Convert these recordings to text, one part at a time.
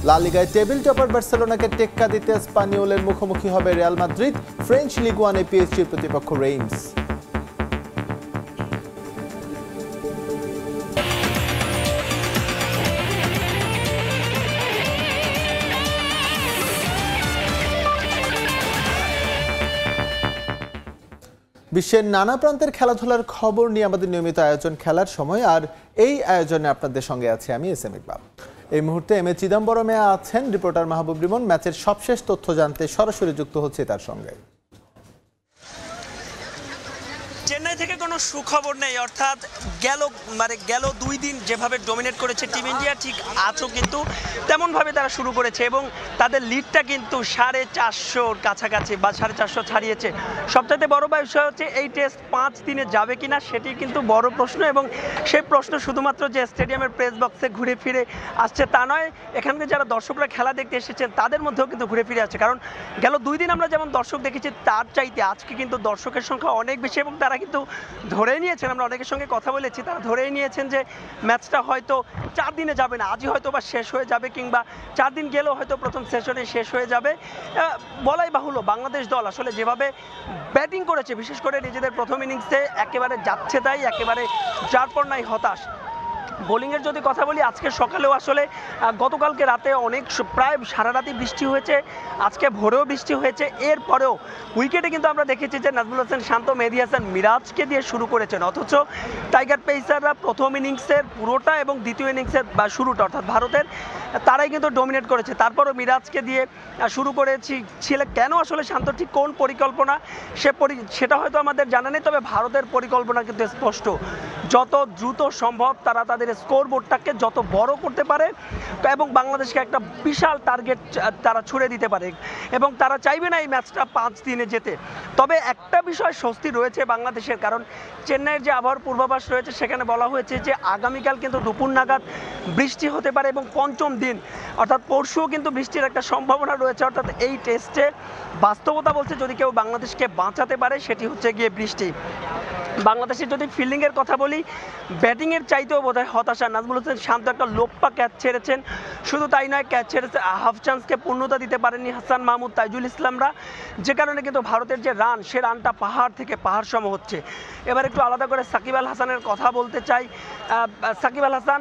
লা লিগায় table topper বার্সেলোনাকে টেক্কা দিতে স্পানিওলের মুখোমুখি হবে রিয়াল মাদ্রিদ। ফ্রেঞ্চ লিগ ওয়ানে পিএসজির প্রতিপক্ষ রেইমস। বিশ্বের নানা প্রান্তের খেলাধুলার খবর নিয়ে আমাদের নিয়মিত আয়োজন খেলার সময়, আর এই আয়োজনে আপনাদের সঙ্গে আছি আমি এসএম ইকবাল। এই মুহূর্তে এম এ চিদম্বরমে আছেন রিপোর্টার মাহবুব রিমন। ম্যাচের সবশেষ তথ্য জানতে সরাসরি যুক্ত হচ্ছে তার সঙ্গে। চেন্নাই থেকে কোনো সুখবর নেই, অর্থাৎ গেল 2 দিন যেভাবে ডমিনেট করেছে টিম ইন্ডিয়া, ঠিক আজও কিন্তু তেমনভাবে তারা শুরু করেছে এবং তাদের লিডটা কিন্তু 450-র কাছাকাছি বা 450 ছাড়িয়েছে। সবচাইতে বড় বিষয় হচ্ছে এই টেস্ট 5 দিনে যাবে কিনা সেটি কিন্তু বড় প্রশ্ন, এবং সেই প্রশ্ন শুধুমাত্র যে স্টেডিয়ামের প্রেস বক্সে ঘুরে ফিরে আসছে তা নয়, এখানকার যারা দর্শকরা খেলা দেখতে এসেছেন তাদের মধ্যেও কিন্তু ঘুরে ফিরে আসছে। কারণ গেল 2 দিন আমরা যেমন দর্শক দেখেছি তার চাইতে আজকে কিন্তু দর্শকের সংখ্যা অনেক বেশি, এবং তারা কিন্তু ধরেই নিয়েছেন, আমরা অনেকের সঙ্গে কথা বলেছি, তারা ধরেই নিয়েছেন যে ম্যাচটা হয়তো 4 দিনে যাবে না, আজই হয়তো বা শেষ হয়ে যাবে, কিংবা 4 দিন গেলেও হয়তো প্রথম সেশনে শেষ হয়ে যাবে। বলাই বাহুল্য বাংলাদেশ দল আসলে যেভাবে ব্যাটিং করেছে, বিশেষ করে নিজেদের প্রথম ইনিংসে একেবারে যাচ্ছে তাই, একেবারে যার পর নাই হতাশ। বোলিংয়ের যদি কথা বলি, আজকে সকালেও আসলে গতকালকে রাতে প্রায় সারা রাতই বৃষ্টি হয়েছে, আজকে ভোরেও বৃষ্টি হয়েছে, এরপরেও উইকেটে কিন্তু আমরা দেখেছি যে নাজমুল হোসেন শান্ত, মেহেদী হাসান, মিরাজকে দিয়ে শুরু করেছেন, অথচ টাইগার পেসাররা প্রথম ইনিংসের পুরোটা এবং দ্বিতীয় ইনিংসের শুরুটা অর্থাৎ ভারতের তারাই কিন্তু ডমিনেট করেছে। তারপরও মিরাজকে দিয়ে শুরু ছিল কেন আসলে শান্ত, ঠিক কোন পরিকল্পনা সেটা হয়তো আমাদের জানা নেই, তবে ভারতের পরিকল্পনা কিন্তু স্পষ্ট। যত দ্রুত সম্ভব তারা তাদের স্কোর বোর্ডটাকে যত বড় করতে পারে এবং বাংলাদেশকে একটা বিশাল টার্গেট তারা ছুড়ে দিতে পারে, এবং তারা চাইবে না এই ম্যাচটা 5 দিনে যেতে। তবে একটা বিষয় স্বস্তি রয়েছে বাংলাদেশের, কারণ চেন্নাইয়ের যে আবহাওয়ার পূর্বাভাস রয়েছে সেখানে বলা হয়েছে যে আগামীকাল কিন্তু দুপুর নাগাদ বৃষ্টি হতে পারে, এবং পঞ্চম দিন অর্থাৎ পরশুও কিন্তু বৃষ্টির একটা সম্ভাবনা রয়েছে। অর্থাৎ এই টেস্টে বাস্তবতা বলছে যদি কেউ বাংলাদেশকে বাঁচাতে পারে সেটি হচ্ছে গিয়ে বৃষ্টি। বাংলাদেশের যদি ফিল্ডিংয়ের কথা বলি, ব্যাটিংয়ের চাইতেও বোধহয় হতাশা। নাজমুল হোসেন শান্ত একটা লোপ্পা ক্যাচ ছেড়েছেন, শুধু তাই নয়, ক্যাচ ছেড়েছে হাফ চান্সকে পূর্ণতা দিতে পারেননি হাসান মাহমুদ, তাইজুল ইসলামরা, যে কারণে কিন্তু ভারতের যে রান সে রানটা পাহাড় থেকে পাহাড় সম হচ্ছে। এবার একটু আলাদা করে সাকিব আল হাসানের কথা বলতে চাই। সাকিব আল হাসান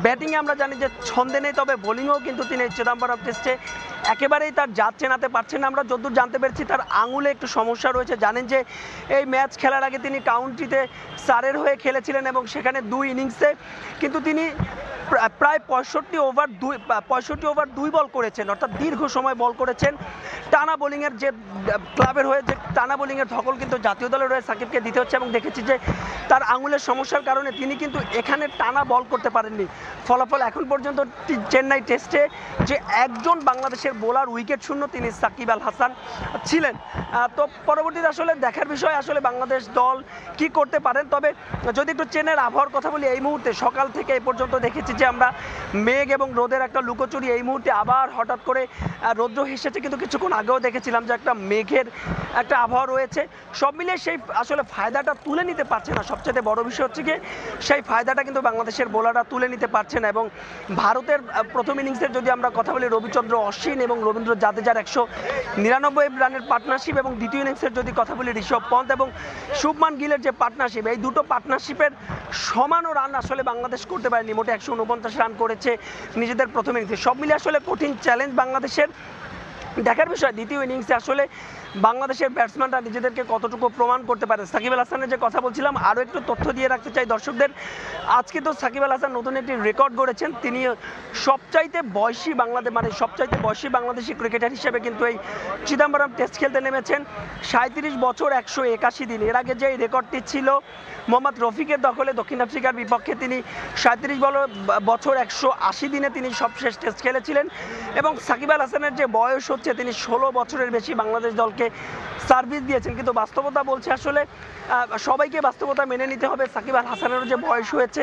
ব্যাটিংয়ে আমরা জানি যে ছন্দে নেই, তবে বোলিংয়েও কিন্তু তিনি চিদম্বরম টেস্টে একেবারেই তার জাত চেনাতে পারছেন না। আমরা যতদূর জানতে পেরেছি তার আঙুলে একটু সমস্যা রয়েছে। জানেন যে এই ম্যাচ খেলার আগে তিনি কাউন্টিতে সারের হয়ে খেলেছিলেন এবং সেখানে 2 ইনিংসে কিন্তু তিনি প্রায় 65 ওভার 2 বল করেছেন, অর্থাৎ দীর্ঘ সময় বল করেছেন। টানা বোলিংয়ের যে ক্লাবের হয়ে যে টানা বোলিংয়ের ধকল কিন্তু জাতীয় দলের হয়ে সাকিবকে দিতে হচ্ছে, এবং দেখেছি যে তার আঙুলের সমস্যার কারণে তিনি কিন্তু এখানে টানা বল করতে পারেননি। ফলাফল এখন পর্যন্ত চেন্নাই টেস্টে যে একজন বাংলাদেশের বোলার উইকেট শূন্য তিনি সাকিব আল হাসান ছিলেন। তো পরবর্তীতে আসলে দেখার বিষয় আসলে বাংলাদেশ দল কি করতে পারেন। তবে যদি একটু চেন্নাইয়ের আবহাওয়ার কথা বলি, এই মুহূর্তে সকাল থেকে এই পর্যন্ত দেখেছি যে আমরা মেঘ এবং রোদের একটা লুকোচুরি, এই মুহূর্তে আবার হঠাৎ করে রৌদ্র হেসেছে, কিন্তু কিছুক্ষণ আগেও দেখেছিলাম যে একটা মেঘের একটা আবহাওয়া রয়েছে। সব মিলিয়ে সেই আসলে ফায়দাটা তুলে নিতে পারছে না। সবচেয়ে বড় বিষয় হচ্ছে কি সেই ফায়দাটা কিন্তু বাংলাদেশের বোলাররা তুলে নিতে পারছে না। এবং ভারতের প্রথম ইনিংসের যদি আমরা কথা বলি, রবিচন্দ্র অশ্বিন এবং রবীন্দ্র জাদেজার 199 রানের পার্টনারশিপ, এবং দ্বিতীয় ইনিংসের যদি কথা বলি ঋষভ পন্থ এবং শুভমান গিলের যে পার্টনারশিপ, এই দুটো পার্টনারশিপের সমানও রান আসলে বাংলাদেশ করতে পারেনি। মোটে 149 রান করেছে নিজেদের প্রথম ইনিংসে। সব মিলিয়ে আসলে কঠিন চ্যালেঞ্জ বাংলাদেশের। দেখার বিষয় দ্বিতীয় ইনিংসে আসলে বাংলাদেশের ব্যাটসম্যানরা নিজেদেরকে কতটুকু প্রমাণ করতে পারে। সাকিব আল হাসানের যে কথা বলছিলাম, আরও একটু তথ্য দিয়ে রাখতে চাই দর্শকদের। আজকে তো সাকিব আল হাসান নতুন একটি রেকর্ড গড়েছেন, তিনি সবচাইতে বয়সী বাংলাদেশি ক্রিকেটার হিসেবে কিন্তু এই চিদম্বরম টেস্ট খেলতে নেমেছেন। 37 বছর 181 দিন। এর আগে যে রেকর্ডটি ছিল মোহাম্মদ রফিকের দখলে, দক্ষিণ আফ্রিকার বিপক্ষে তিনি 37 বছর 180 দিনে তিনি সবশেষ টেস্ট খেলেছিলেন। এবং সাকিব আল হাসানের যে বয়স হচ্ছে, তিনি 16 বছরের বেশি বাংলাদেশ দলকে সার্ভিস দিয়েছেন। কিন্তু বাস্তবতা বলছে আসলে সবাইকে বাস্তবতা মেনে নিতে হবে। সাকিব আল হাসানেরও যে বয়স হয়েছে,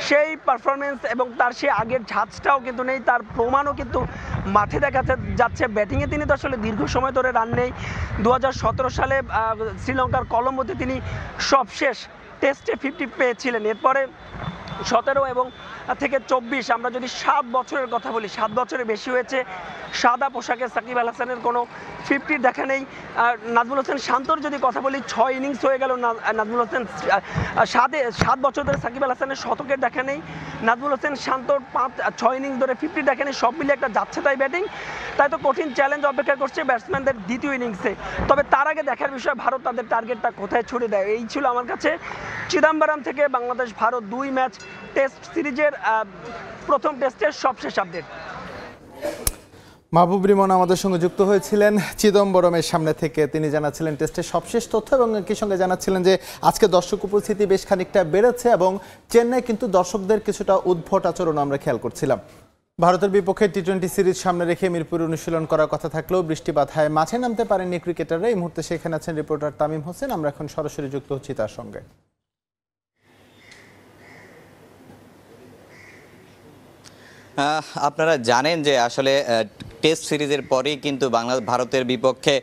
সেই পারফরমেন্স এবং তার সে আগের ঝাঁজটাও কিন্তু নেই, তার প্রমাণও কিন্তু মাঠে দেখা যাচ্ছে। ব্যাটিংয়ে তিনি তো আসলে দীর্ঘ সময় ধরে রান নেই। 2017 সালে শ্রীলঙ্কার কলম্বোতে তিনি সবশেষ টেস্টে 50 পেয়েছিলেন। এরপরে 17 এবং থেকে 24, আমরা যদি 7 বছরের কথা বলি, 7 বছরের বেশি হয়েছে সাদা পোশাকে সাকিব আল হাসানের কোনো 50 দেখা নেই। নাজমুল হোসেন শান্তর যদি কথা বলি, 6 ইনিংস হয়ে গেল নাজমুল হোসেন 7 বছর ধরে সাকিব আল হাসানের শতকের দেখা নেই। নাজমুল হোসেন শান্তর 6 ইনিংস ধরে 50 দেখা নেই। সব মিলে একটা যাচ্ছে তাই ব্যাটিং, তাই তো কঠিন চ্যালেঞ্জ অপেক্ষা করছে ব্যাটসম্যানদের দ্বিতীয় ইনিংসে। তবে তার আগে দেখার বিষয় ভারত তাদের টার্গেটটা কোথায় ছুড়ে দেয়। এই ছিল আমার কাছে চিদাম্বরম থেকে বাংলাদেশ ভারত 2 ম্যাচ টেস্ট সিরিজের প্রথম টেস্টের সবশেষ আপডেট। মাহবুব রিমন আমাদের সঙ্গে যুক্ত হয়েছিলেন চিদম্বরমের সামনে থেকে। তিনি জানাচ্ছিলেন টেস্টের সবশেষ তথ্য এবং একই সঙ্গে জানাচ্ছিলেন যে আজকে দর্শক উপস্থিতি বেশ খানিকটা বেড়েছে এবং চেন্নাই কিন্তু দর্শকদের কিছুটা উদ্ভট আচরণ আমরা খেয়াল করছিলাম। ভারতের বিপক্ষে টি-20 সিরিজ সামনে রেখে মিরপুরে অনুশীলন করার কথা থাকলেও বৃষ্টি বাধায় মাঠে নামতে পারেননি ক্রিকেটাররা। এই মুহূর্তে সেখানে আছেন রিপোর্টার তামিম হোসেন। আমরা এখন সরাসরি যুক্ত হচ্ছি তার সঙ্গে। আপনারা জানেন যে আসলে টেস্ট সিরিজের পরেই কিন্তু ভারতের বিপক্ষে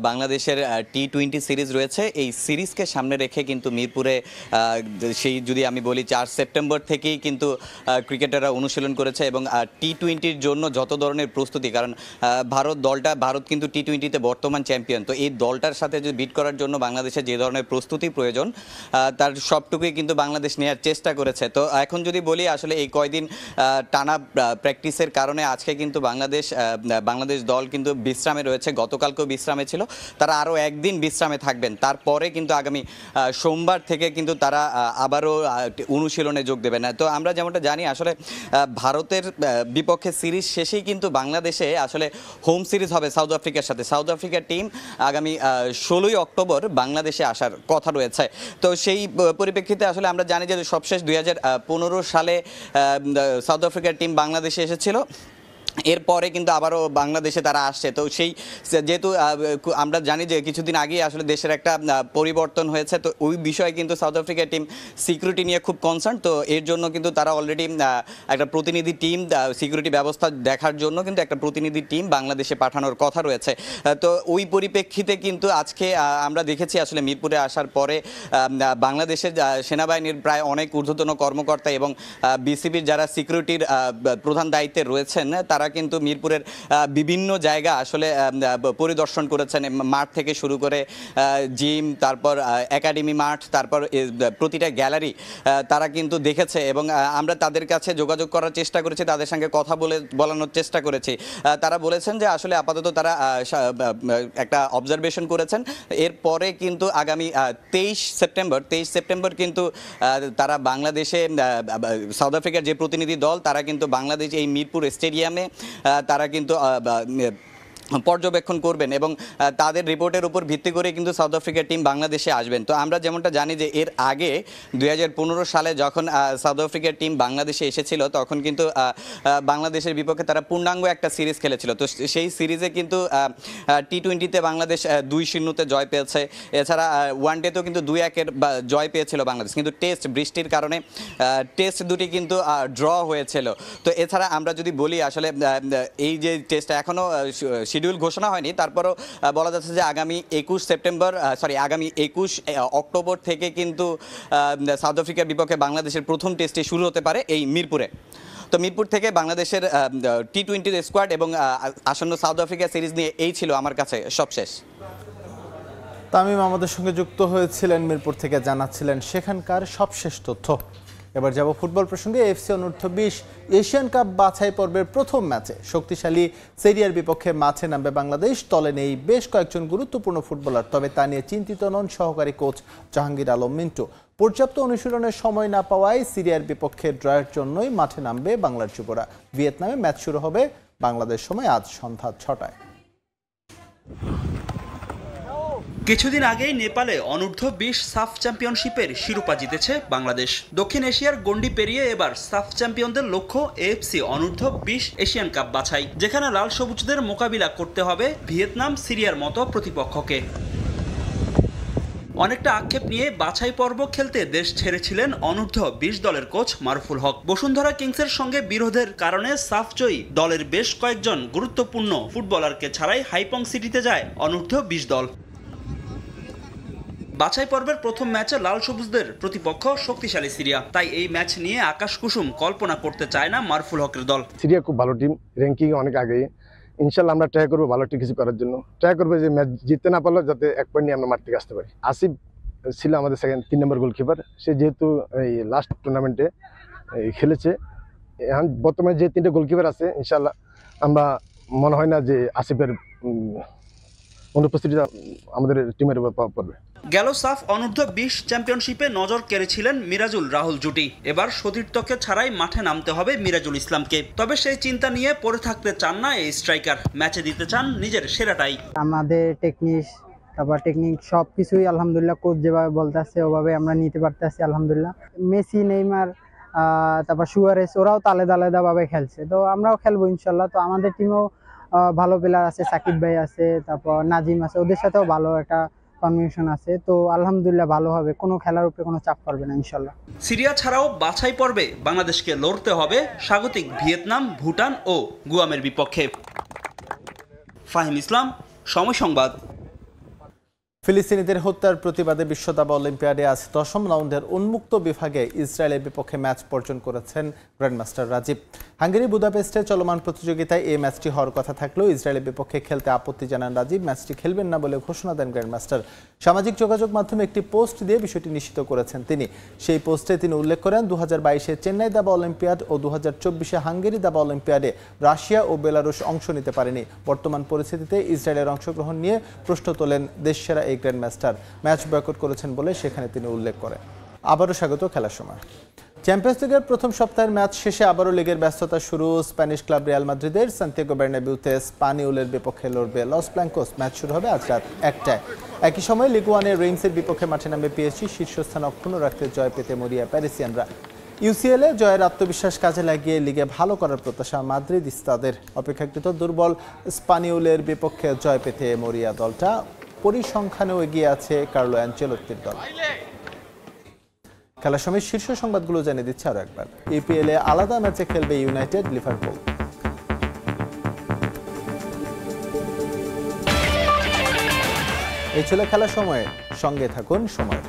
বাংলাদেশের টি-20 সিরিজ রয়েছে। এই সিরিজকে সামনে রেখে কিন্তু মিরপুরে সেই যদি আমি বলি 4 সেপ্টেম্বর থেকেই কিন্তু ক্রিকেটাররা অনুশীলন করেছে এবং টি-20-র জন্য যত ধরনের প্রস্তুতি, কারণ ভারত কিন্তু টি-20-তে বর্তমান চ্যাম্পিয়ন, তো এই দলটার সাথে যদি বিট করার জন্য বাংলাদেশের যে ধরনের প্রস্তুতি প্রয়োজন তার সবটুকুই কিন্তু বাংলাদেশ নেওয়ার চেষ্টা করেছে। তো এখন যদি বলি আসলে এই কয়দিন টানা প্র্যাকটিসের কারণে আজকে কিন্তু বাংলাদেশ দল কিন্তু বিশ্রামে রয়েছে। গতকালকেও বিশ্রামে ছিল, তারা আরও একদিন বিশ্রামে থাকবেন। তারপরে কিন্তু আগামী সোমবার থেকে কিন্তু তারা আবারও অনুশীলনে যোগ দেবেন। তো আমরা যেমনটা জানি আসলে ভারতের বিপক্ষে সিরিজ শেষেই কিন্তু বাংলাদেশে আসলে হোম সিরিজ হবে সাউথ আফ্রিকার সাথে। সাউথ আফ্রিকার টিম আগামী 16ই অক্টোবর বাংলাদেশে আসার কথা রয়েছে। তো সেই পরিপ্রেক্ষিতে আসলে আমরা জানি যে সবশেষ 2015 সালে সাউথ আফ্রিকার টিম বাংলাদেশে এসেছিল, এরপরে কিন্তু আবারও বাংলাদেশে তারা আসছে। তো সেই যেহেতু আমরা জানি যে কিছুদিন আগেই আসলে দেশের একটা পরিবর্তন হয়েছে, তো ওই বিষয়ে কিন্তু সাউথ আফ্রিকার টিম সিকিউরিটি নিয়ে খুব কনসার্ন। তো এর জন্য কিন্তু তারা অলরেডি একটা প্রতিনিধি টিম, সিকিউরিটি ব্যবস্থা দেখার জন্য কিন্তু একটা প্রতিনিধি টিম বাংলাদেশে পাঠানোর কথা রয়েছে। তো ওই পরিপ্রেক্ষিতে কিন্তু আজকে আমরা দেখেছি আসলে মিরপুরে আসার পরে বাংলাদেশের সেনাবাহিনীর প্রায় অনেক ঊর্ধ্বতন কর্মকর্তা এবং বিসিবির যারা সিকিউরিটির প্রধান দায়িত্বে রয়েছেন তারা কিন্তু মিরপুরের বিভিন্ন জায়গা আসলে পরিদর্শন করেছেন, মাঠ থেকে শুরু করে জিম, তারপর একাডেমি মাঠ, তারপর প্রতিটা গ্যালারি তারা কিন্তু দেখেছে এবং আমরা তাদের কাছে যোগাযোগ করার চেষ্টা করেছি, তাদের সঙ্গে কথা বলানোর চেষ্টা করেছি। তারা বলেছেন যে আসলে আপাতত তারা একটা অবজারভেশন করেছেন। এরপরে কিন্তু আগামী 23 সেপ্টেম্বর কিন্তু তারা বাংলাদেশে সাউথ আফ্রিকার যে প্রতিনিধি দল তারা কিন্তু বাংলাদেশ এই মিরপুর স্টেডিয়ামে তারা কিন্তু পর্যবেক্ষণ করবেন এবং তাদের রিপোর্টের উপর ভিত্তি করে কিন্তু সাউথ আফ্রিকার টিম বাংলাদেশে আসবেন। তো আমরা যেমনটা জানি যে এর আগে 2015 সালে যখন সাউথ আফ্রিকার টিম বাংলাদেশে এসেছিল তখন কিন্তু বাংলাদেশের বিপক্ষে তারা পূর্ণাঙ্গ একটা সিরিজ খেলেছিল। তো সেই সিরিজে কিন্তু টি-20-তে বাংলাদেশ 2-0-তে জয় পেয়েছে। এছাড়া ওয়ানডেতেও কিন্তু 2-1-এর জয় পেয়েছিল বাংলাদেশ, কিন্তু টেস্ট বৃষ্টির কারণে টেস্ট দুটি কিন্তু ড্র হয়েছিল। তো এছাড়া আমরা যদি বলি আসলে এই যে টেস্টটা এখনও শিডিউল ঘোষণা হয়নি, তারপরও বলা যাচ্ছে যে আগামী 21 অক্টোবর থেকে কিন্তু সাউথ আফ্রিকার বিপক্ষে বাংলাদেশের প্রথম টেস্টে শুরু হতে পারে এই মিরপুরে। তো মিরপুর থেকে বাংলাদেশের টি-20 স্কোয়াড এবং আসন্ন সাউথ আফ্রিকা সিরিজ নিয়ে এই ছিল আমার কাছে সবশেষ। তামিম আমাদের সঙ্গে যুক্ত হয়েছিলেন মিরপুর থেকে, জানাচ্ছিলেন সেখানকার সবশেষ তথ্য। এবার যাব ফুটবল প্রসঙ্গে। এফসি অনূর্ধ্ব 20 এশিয়ান কাপ বাছাই পর্বের প্রথম ম্যাচে শক্তিশালী সিরিয়ার বিপক্ষে মাঠে নামবে বাংলাদেশ। দলে নেই বেশ কয়েকজন গুরুত্বপূর্ণ ফুটবলার, তবে তা নিয়ে চিন্তিত নন সহকারী কোচ জাহাঙ্গীর আলম মিন্টু। পর্যাপ্ত অনুশীলনের সময় না পাওয়ায় সিরিয়ার বিপক্ষে ড্রয়ের জন্যই মাঠে নামবে বাংলার যুবরা। ভিয়েতনামে ম্যাচ শুরু হবে বাংলাদেশ সময় আজ সন্ধ্যা 6টায়। কিছুদিন আগেই নেপালে অনূর্ধ্ব 20 সাফ চ্যাম্পিয়নশিপের শিরোপা জিতেছে বাংলাদেশ। দক্ষিণ এশিয়ার গণ্ডি পেরিয়ে এবার সাফ চ্যাম্পিয়নদের লক্ষ্য এএফসি অনূর্ধ্ব 20 এশিয়ান কাপ বাছাই, যেখানে লাল সবুজদের মোকাবিলা করতে হবে ভিয়েতনাম, সিরিয়ার মতো প্রতিপক্ষকে। অনেকটা আক্ষেপ নিয়ে বাছাই পর্ব খেলতে দেশ ছেড়েছিলেন অনূর্ধ্ব 20 দলের কোচ মারুফুল হক। বসুন্ধরা কিংসের সঙ্গে বিরোধের কারণে সাফ জয়ী দলের বেশ কয়েকজন গুরুত্বপূর্ণ ফুটবলারকে ছাড়াই হাইপং সিটিতে যায় অনূর্ধ্ব 20 দল। বাছাই পর্বের প্রথম ম্যাচে লাল সবুজদের প্রতিপক্ষ শক্তিশালী সিরিয়া, তাই এই ম্যাচ নিয়ে আকাশ কুসুম কল্পনা করতে চায় না মারফুল হকের দল। সিরিয়া খুব ভালো টিম, র্যাঙ্কিং অনেক আগে। ইনশাল্লাহ আমরা ট্রাই করবো ভালো একটা কিছু করার জন্য, ট্রাই করবো যে ম্যাচ জিততে না পারলেও যাতে 1 পয়েন্ট নিয়ে আমরা মাঠ থেকে আসতে পারি। আসিফ ছিল আমাদের 3 নম্বর গোলকিপার, সে যেহেতু এই লাস্ট টুর্নামেন্টে খেলেছে, এখন বর্তমানে যে 3টে গোলকিপার আছে, ইনশাল্লাহ আমরা মনে হয় না যে আসিফের অনুপস্থিতিটা আমাদের টিমের উপর প্রভাব পড়বে। গেল সাফ অনূর্ধ্ব-20 চ্যাম্পিয়নশিপে নজর কেড়েছিলেন মিরাজুল রাহুল জুটি। এবার সতীর্থকে ছাড়াই মাঠে নামতে হবে মিরাজুল ইসলামকে। তবে সেই চিন্তা নিয়ে পড়ে থাকতে চান না এই স্ট্রাইকার, ম্যাচে দিতে চান নিজের সেরাটাই। আমাদের টেকনিক সব কিছুই আলহামদুলিল্লাহ কোচ যেভাবে বলতে আসছে ওভাবে আমরা নিতে পারতেছি আলহামদুলিল্লাহ। মেসি, নেইমার, তারপর সুয়ারেস, ওরাও আলাদা ভাবে খেলছে, তো আমরাও খেলবো ইনশাল্লাহ। তো আমাদের টিমেও ভালো প্লেয়ার আছে, সাকিব ভাই আছে, তারপর নাজিম আছে, ওদের সাথেও ভালো একটা কম্বিনেশন আছে। তো আলহামদুলিল্লাহ ভালো হবে, কোনো খেলার উপরে কোনো চাপ পড়বে না ইনশাল্লাহ। সিরিয়া ছাড়াও বাছাই পর্বে বাংলাদেশকে লড়তে হবে স্বাগতিক ভিয়েতনাম, ভুটান ও গুয়ামের বিপক্ষে। ফাহিম ইসলাম, সময় সংবাদ। ফিলিস্তিনিদের হত্যার প্রতিবাদে বিশ্ব দাবা অলিম্পিয়াডে আজ 10ম রাউন্ডের উন্মুক্ত বিভাগে ইসরায়েলের বিপক্ষে ম্যাচ বর্জন করেছেন গ্র্যান্ডমাস্টার রাজীব। হাঙ্গেরি বুদাপেস্টে চলমান প্রতিযোগিতায় এই ম্যাচটি হওয়ার কথা থাকলেও ইসরায়েলের বিপক্ষে খেলতে আপত্তি জানান রাজীব। ম্যাচটি খেলবেন না বলে ঘোষণা দেন গ্র্যান্ডমাস্টার। সামাজিক যোগাযোগ মাধ্যমে একটি পোস্ট দিয়ে বিষয়টি নিশ্চিত করেছেন তিনি। সেই পোস্টে তিনি উল্লেখ করেন 2022-এ চেন্নাই দাবা অলিম্পিয়াড ও 2024-এ হাঙ্গেরি দাবা অলিম্পিয়াডে রাশিয়া ও বেলারুশ অংশ নিতে পারেনি। বর্তমান পরিস্থিতিতে ইসরায়েলের অংশগ্রহণ নিয়ে প্রশ্ন তোলেন দেশসেরা এই গ্র্যান্ডমাস্টার। ম্যাচ বয়কট করেছেন বলে সেখানে তিনি উল্লেখ করেন। আবারও স্বাগত খেলার সময়। চ্যাম্পিয়ন্স লিগের প্রথম সপ্তাহের ম্যাচ শেষে আবারও লিগের ব্যস্ততা শুরু। স্প্যানিশ ক্লাব রিয়াল মাদ্রিদের সান্তিয়াগো বার্নাবেউতে স্পানিওলের বিপক্ষে লড়বে লস ব্ল্যাঙ্কোস। ম্যাচ শুরু হবে আজ রাত 1টায়। একই সময় লিগ ওয়ানের রেইমসের বিপক্ষে মাঠে নামবে পিএসজি। শীর্ষস্থান অক্ষুণ্ণ রাখতে জয় পেতে মরিয়া প্যারিসিয়ানরা। ইউসিএলে জয়ের আত্মবিশ্বাস কাজে লাগিয়ে লিগে ভালো করার প্রত্যাশা মাদ্রিদিস্তাদের। অপেক্ষাকৃত দুর্বল স্পানিওলের বিপক্ষে জয় পেতে মরিয়া দলটা পরিসংখ্যানেও এগিয়ে আছে কার্লো অ্যানচেলোত্তির দল। খেলার সময় শীর্ষ সংবাদগুলো জানিয়ে দিচ্ছে আরো একবার। ইপিএলে আলাদা ম্যাচে খেলবে ইউনাইটেড লিভারপুল। এই ছিল খেলার সময়, সঙ্গে থাকুন সময়।